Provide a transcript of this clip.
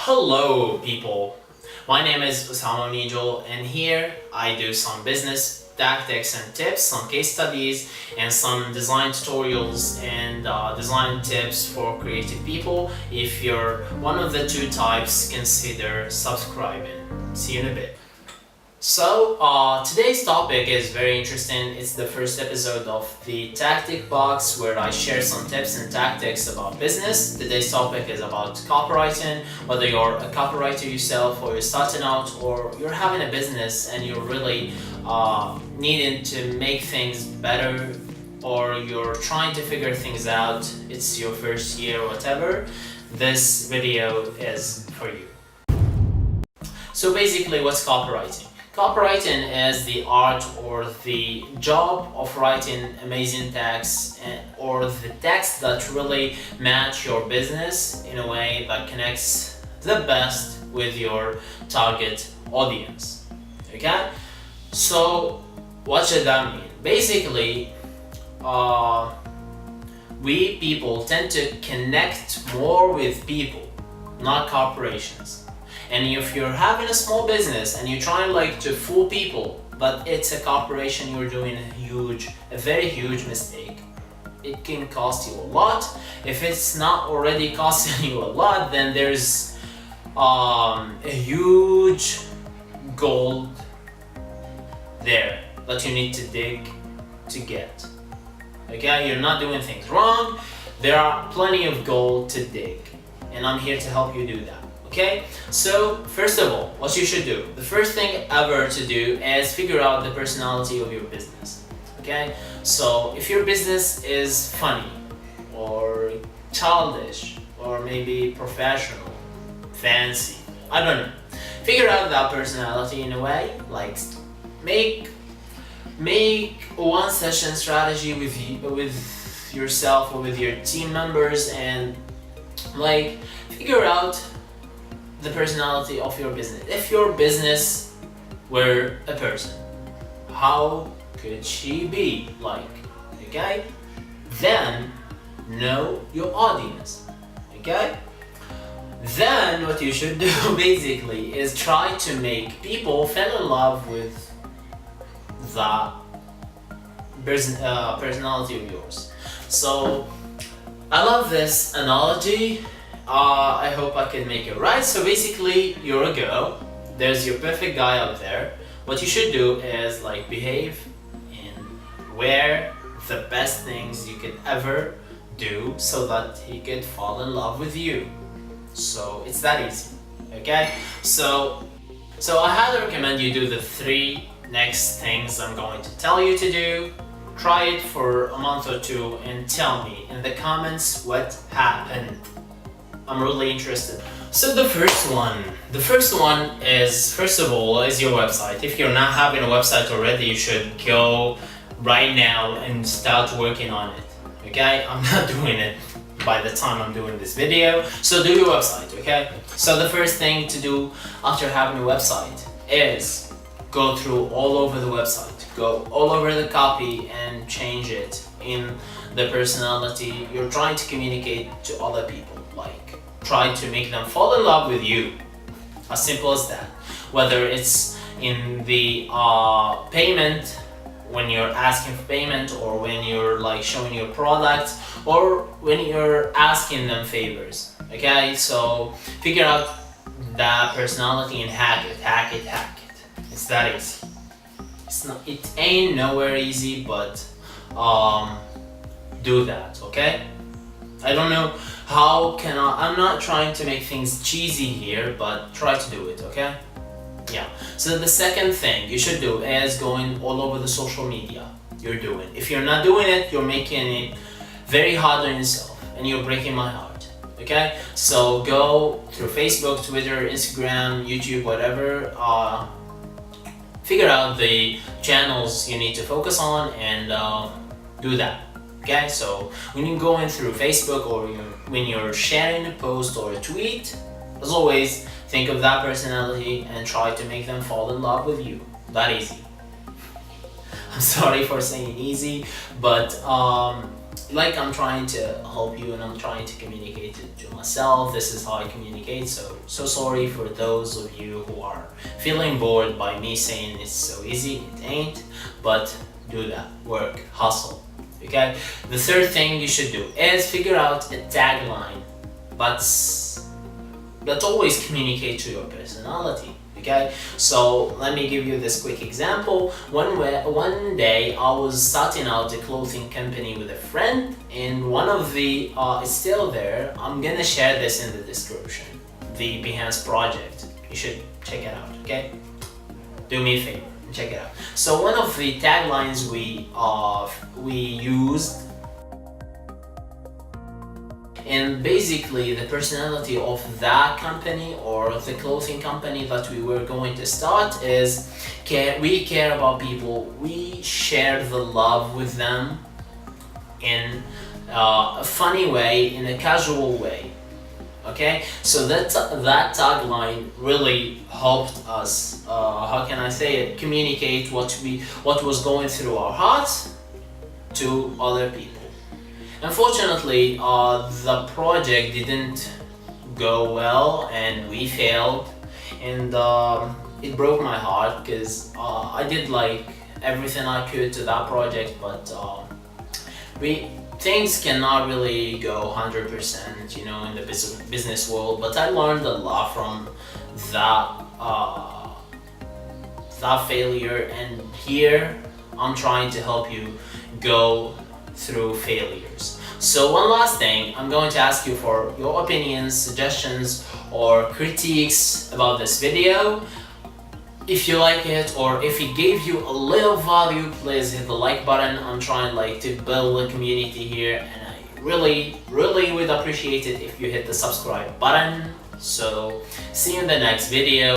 Hello people, my name is Osama Nijol and here I do some business tactics and tips, some case studies and some design tutorials and design tips for creative people. If you're one of the two types, consider subscribing. See you in a bit. So today's topic is very interesting. It's the first episode of the tactic box where I share some tips and tactics about business. Today's topic is about copywriting. Whether you're a copywriter yourself or you're starting out or you're having a business and you're really needing to make things better, or you're trying to figure things out, it's your first year or whatever, this video is for you. So basically, what's copywriting? Copywriting is the art or the job of writing amazing text or the text that really match your business in a way that connects the best with your target audience. Okay? So what should that mean? Basically, we people tend to connect more with people, not corporations. And if you're having a small business and you're trying to fool people, but it's a corporation, you're doing a very huge mistake. It can cost you a lot. If it's not already costing you a lot, then there's a huge gold there that you need to dig to get. Okay, you're not doing things wrong. There are plenty of gold to dig, and I'm here to help you do that. Okay, so first of all, what you should do, the first thing ever to do is figure out the personality of your business. Okay, so if your business is funny or childish or maybe professional, fancy, I don't know, figure out that personality in a way, like make one session strategy with yourself or with your team members and figure out the personality of your business. If your business were a person, how could she be like? Okay, then know your audience. Okay, then what you should do basically is try to make people fall in love with the personality of yours. So I love this analogy. I hope I can make it right. So basically, you're a girl, there's your perfect guy out there. What you should do is behave and wear the best things you could ever do so that he could fall in love with you. So it's that easy. Okay, so I highly recommend you do the 3 next things I'm going to tell you to do. Try it for a month or 2 and tell me in the comments what happened. I'm really interested. So the first one is, first of all, is your website. If you're not having a website already, you should go right now and start working on it. Okay, I'm not doing it by the time I'm doing this video, so do your website. Okay, so the first thing to do after having a website is go through all over the website, go all over the copy and change it in the personality you're trying to communicate to other people. Try to make them fall in love with you. As simple as that. Whether it's in the payment, when you're asking for payment, or when you're showing your product, or when you're asking them favors. Okay, so figure out that personality and hack it. It's that easy. It ain't nowhere easy, but do that. Okay, I don't know how can I'm not trying to make things cheesy here, but try to do it. Okay, yeah. So the second thing you should do is going all over the social media you're doing. If you're not doing it, you're making it very hard on yourself and you're breaking my heart. Okay, so go through Facebook, Twitter, Instagram, YouTube, whatever. Figure out the channels you need to focus on and do that. Okay, so when you're going through Facebook or when you're sharing a post or a tweet, as always, think of that personality and try to make them fall in love with you. That easy. I'm sorry for saying easy, but like I'm trying to help you and I'm trying to communicate it to myself. This is how I communicate. So sorry for those of you who are feeling bored by me saying it's so easy. It ain't, but do that work, hustle. Okay, the third thing you should do is figure out a tagline that always communicate to your personality. Okay, so let me give you this quick example. One day I was starting out a clothing company with a friend, and one of the it's still there. I'm gonna share this in the description, the Behance project. You should check it out. Okay, do me a favor and check it out. So one of the taglines we used, and basically the personality of that company or the clothing company that we were going to start is we care about people, we share the love with them in a funny way, in a casual way. Okay, so that tagline really helped us, how can I say it, communicate what was going through our hearts to other people. Unfortunately, the project didn't go well and we failed, and it broke my heart because I did like everything I could to that project, but things cannot really go 100%, you know, in the business world. But I learned a lot from that failure, and here I'm trying to help you go through failures. So one last thing, I'm going to ask you for your opinions, suggestions, or critiques about this video. If you like it, or if it gave you a little value, please hit the like button. I'm trying to build a community here, and I really would appreciate it if you hit the subscribe button. So see you in the next video.